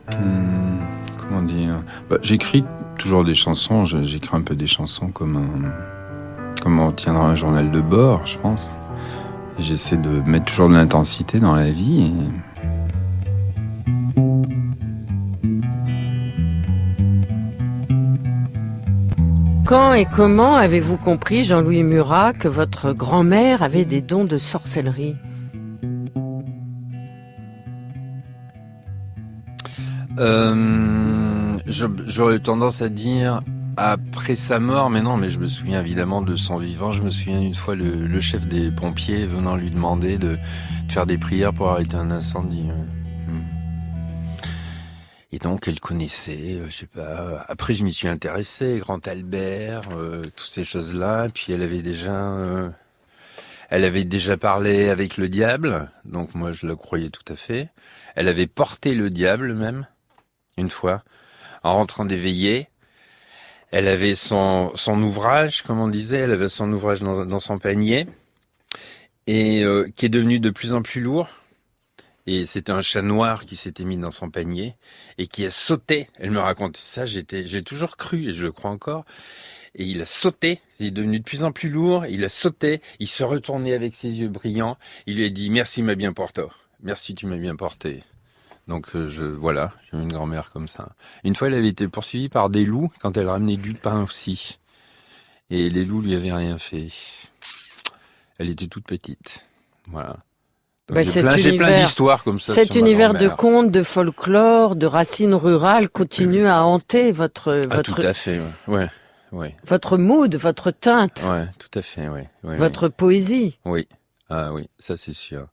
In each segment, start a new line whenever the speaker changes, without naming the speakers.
Comment dire? J'écris toujours des chansons. J'écris un peu des chansons comme on tiendra un journal de bord, je pense. Et j'essaie de mettre toujours de l'intensité dans la vie.
Quand et comment avez-vous compris, Jean-Louis Murat, que votre grand-mère avait des dons de sorcellerie?
J'aurais tendance à dire après sa mort, mais non, mais je me souviens évidemment de son vivant. Je me souviens une fois le chef des pompiers venant lui demander de faire des prières pour arrêter un incendie. Et donc elle connaissait, je sais pas. Après je m'y suis intéressé, Grand Albert, toutes ces choses-là. Puis elle avait déjà parlé avec le diable, donc moi je le croyais tout à fait. Elle avait porté le diable même une fois en rentrant des veillées. Elle avait son ouvrage, comme on disait, elle avait son ouvrage dans son panier, et qui est devenu de plus en plus lourd. Et c'était un chat noir qui s'était mis dans son panier et qui a sauté. Elle me racontait ça, j'ai toujours cru et je le crois encore. Et il a sauté, il est devenu de plus en plus lourd, il a sauté, il se retournait avec ses yeux brillants. Il lui a dit merci, m'a bien porté. Merci, tu m'as bien porté. Donc voilà, j'ai une grand-mère comme ça. Une fois, elle avait été poursuivie par des loups quand elle ramenait du pain aussi. Et les loups lui avaient rien fait. Elle était toute petite. Voilà. Donc j'ai plein d'histoires comme ça
Cet
sur ma
univers de
grand-mère.
contes, de folklore, de racines rurales continue à hanter
Tout à fait, ouais.
votre mood, votre teinte,
Ouais, tout à fait, ouais.
votre poésie.
Oui. Ah oui, ça c'est sûr.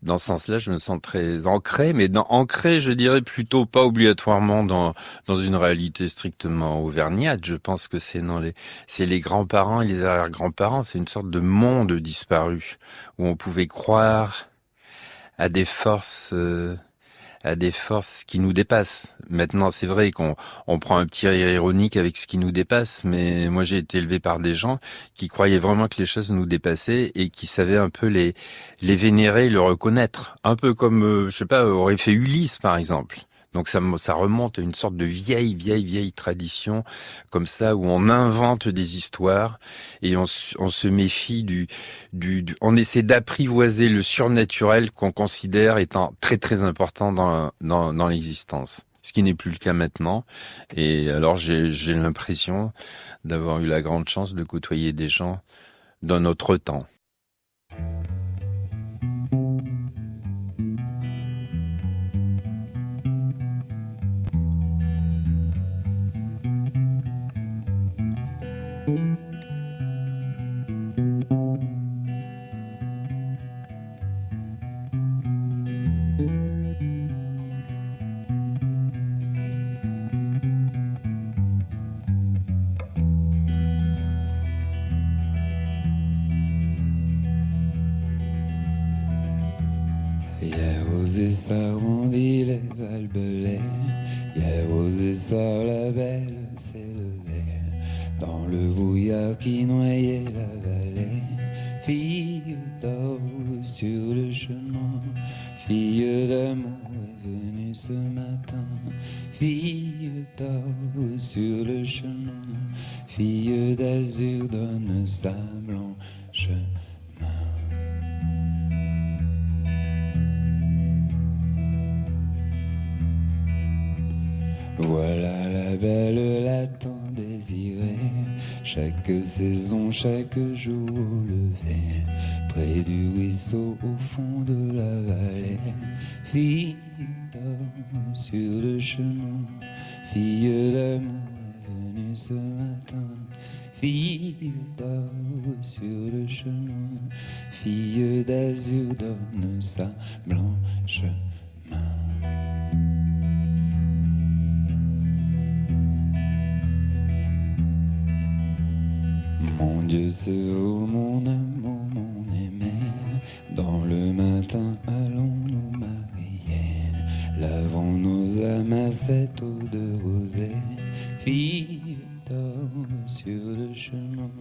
Dans ce sens-là, je me sens très ancré, mais ancré, je dirais plutôt pas obligatoirement dans une réalité strictement auvergnate. Je pense que c'est les grands-parents et les arrière-grands-parents. C'est une sorte de monde disparu où on pouvait croire à des forces qui nous dépassent. Maintenant, c'est vrai qu'on prend un petit rire ironique avec ce qui nous dépasse, mais moi j'ai été élevé par des gens qui croyaient vraiment que les choses nous dépassaient et qui savaient un peu les vénérer, le reconnaître. Un peu comme, je sais pas, aurait fait Ulysse par exemple. Donc ça remonte à une sorte de vieille tradition comme ça où on invente des histoires et on se méfie on essaie d'apprivoiser le surnaturel qu'on considère étant très important dans l'existence. Ce qui n'est plus le cas maintenant. Et alors j'ai l'impression d'avoir eu la grande chance de côtoyer des gens d'un autre temps.
Hier aux essarts on dit les balbelets. Hier aux essarts la belle s'élevait dans le brouillard qui noyait la vallée. Fille d'or sur le chemin, fille d'amour est venue ce matin. Fille d'or sur le chemin, fille d'azur donne sa blanche main. Voilà la belle, la tant désirée, chaque saison, chaque jour au lever, près du ruisseau au fond de la vallée. Fille d'or sur le chemin, fille d'amour est venue ce matin. Fille d'or sur le chemin, fille d'azur donne sa blanche main. Mon Dieu, c'est vous, mon amour, mon aimé. Dans le matin, allons nous marier. Lavons nos âmes à cette eau de rosée. Fille d'or sur le chemin,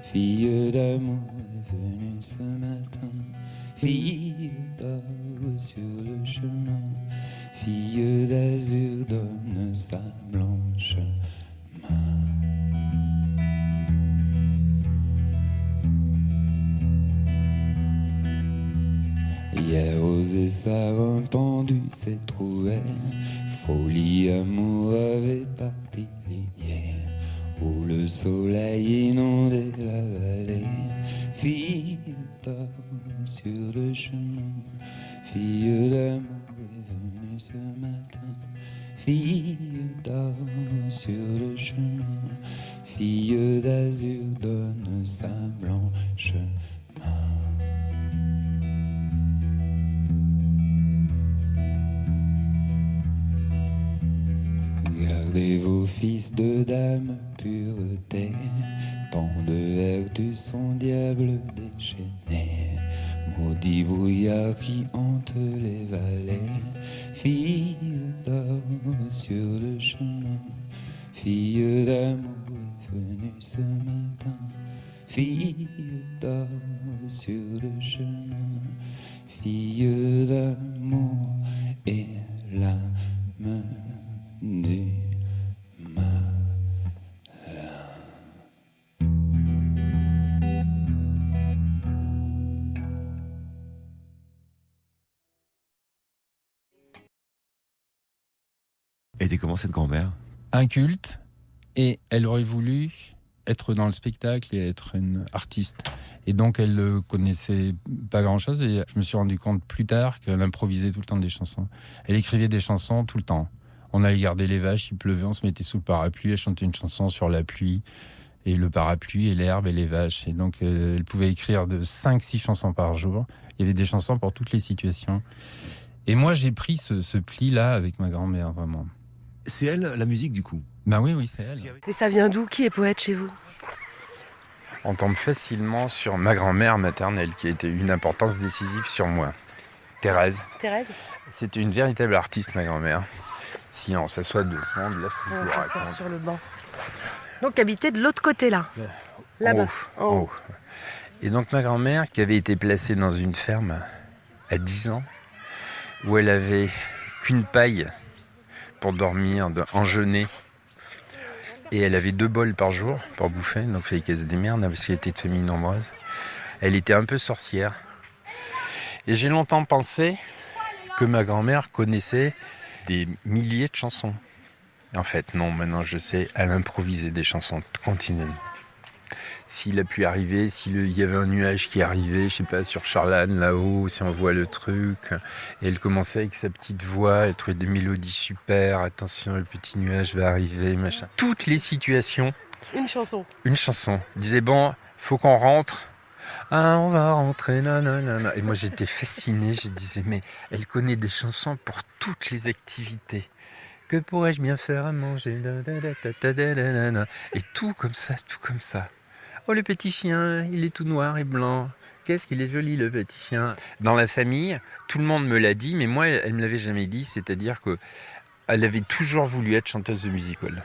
fille d'amour est venue ce matin. Fille d'or sur le chemin, fille d'azur donne sa blanche main. Hier osé sa pendue s'est trouvé, folie amour avait parti l'hiver, où le soleil inondait la vallée. Fille d'or sur le chemin, fille d'amour est venue ce matin. Fille d'or sur le chemin, fille d'azur donne sa blanche main. Gardez vos fils de dame pureté, tant de vertus sont diables déchaînés, maudit brouillard qui hante les vallées. Fille d'or sur le chemin, fille d'amour est venue ce matin. Fille d'or sur le chemin, fille d'amour et l'âme du malin.
Elle était comment cette grand-mère ?
Inculte, et elle aurait voulu être dans le spectacle et être une artiste. Et donc elle ne connaissait pas grand-chose, et je me suis rendu compte plus tard qu'elle improvisait tout le temps des chansons. Elle écrivait des chansons tout le temps. On allait garder les vaches, il pleuvait, on se mettait sous le parapluie, elle chantait une chanson sur la pluie, et le parapluie, et l'herbe, et les vaches. Et donc elle pouvait écrire de 5-6 chansons par jour. Il y avait des chansons pour toutes les situations. Et moi j'ai pris ce pli-là avec ma grand-mère, vraiment.
C'est elle, la musique, du coup ?
Ben oui, c'est elle.
Et ça vient d'où ? Qui est poète chez vous ?
On tombe facilement sur ma grand-mère maternelle qui a été une importance décisive sur moi. Thérèse.
Thérèse ?
C'était une véritable artiste, ma grand-mère. Si on s'assoit doucement, de là, je
On
vous
s'assoit
raconte.
sur le banc. Donc habiter de l'autre côté là. Là-bas.
En haut. Et donc ma grand-mère qui avait été placée dans une ferme à 10 ans, où elle avait qu'une paille pour dormir, enjeuner. Et elle avait 2 bols par jour pour bouffer, donc il fallait qu'elle se démerde parce qu'elle était de famille nombreuse. Elle était un peu sorcière. Et j'ai longtemps pensé que ma grand-mère connaissait des milliers de chansons. En fait, non, maintenant je sais, elle improvisait des chansons continuellement. S'il a pu arriver, s'il y avait un nuage qui arrivait, je sais pas, sur Charlane, là-haut, si on voit le truc, et elle commençait avec sa petite voix, elle trouvait des mélodies super, attention, le petit nuage va arriver, machin. Toutes les situations,
Une chanson.
une chanson. Elle disait, bon, faut qu'on rentre. Ah, on va rentrer, nanana. Et moi, j'étais fasciné, je disais, mais elle connaît des chansons pour toutes les activités. Que pourrais-je bien faire à manger? Et tout comme ça, tout comme ça. Oh, le petit chien, il est tout noir et blanc. Qu'est-ce qu'il est joli, le petit chien. Dans la famille, tout le monde me l'a dit, mais moi, elle me l'avait jamais dit. C'est-à-dire que elle avait toujours voulu être chanteuse de music-hall.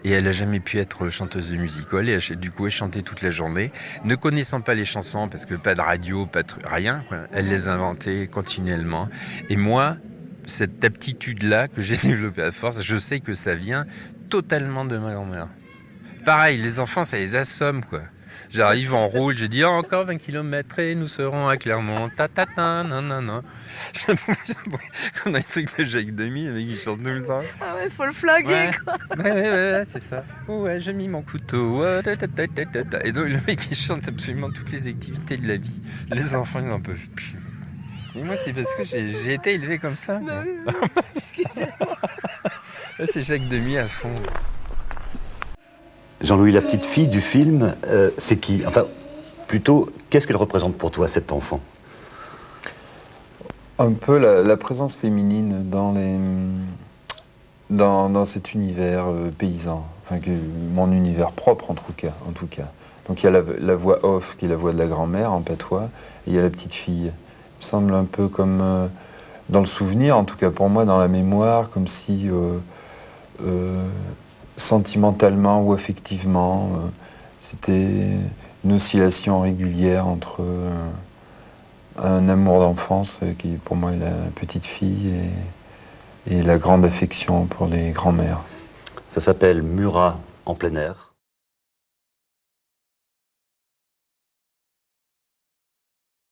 Et elle n'a jamais pu être chanteuse de music-hall. Et du coup, elle chantait toute la journée, ne connaissant pas les chansons, parce que pas de radio, pas de rien, quoi. Elle les inventait continuellement. Et moi, cette aptitude-là que j'ai développée à force, je sais que ça vient totalement de ma grand-mère. Pareil, les enfants, ça les assomme, quoi. J'arrive en roule, je dis encore 20 km et nous serons à Clermont. Ta nanana. On a un truc de Jacques Demy, le mec qui chante tout le temps.
Ah ouais, faut le flinguer quoi.
Ouais, c'est ça. Ouais, j'ai mis mon couteau. Et donc le mec il chante absolument toutes les activités de la vie. Les enfants ils n'en peuvent plus. Et moi c'est parce que j'ai été élevé comme ça.
Bah oui, excusez-moi.
Là, c'est Jacques Demy à fond.
Jean-Louis, la petite fille du film, c'est qui? Enfin, plutôt, qu'est-ce qu'elle représente pour toi, cet enfant?
Un peu la présence féminine dans cet univers paysan, enfin mon univers propre en tout cas. Donc il y a la voix off qui est la voix de la grand-mère en patois, et il y a la petite fille. Il me semble un peu comme dans le souvenir, en tout cas pour moi, dans la mémoire, comme si sentimentalement ou affectivement, c'était une oscillation régulière entre un amour d'enfance qui pour moi est la petite fille et la grande affection pour les grands-mères.
Ça s'appelle Murat en plein air.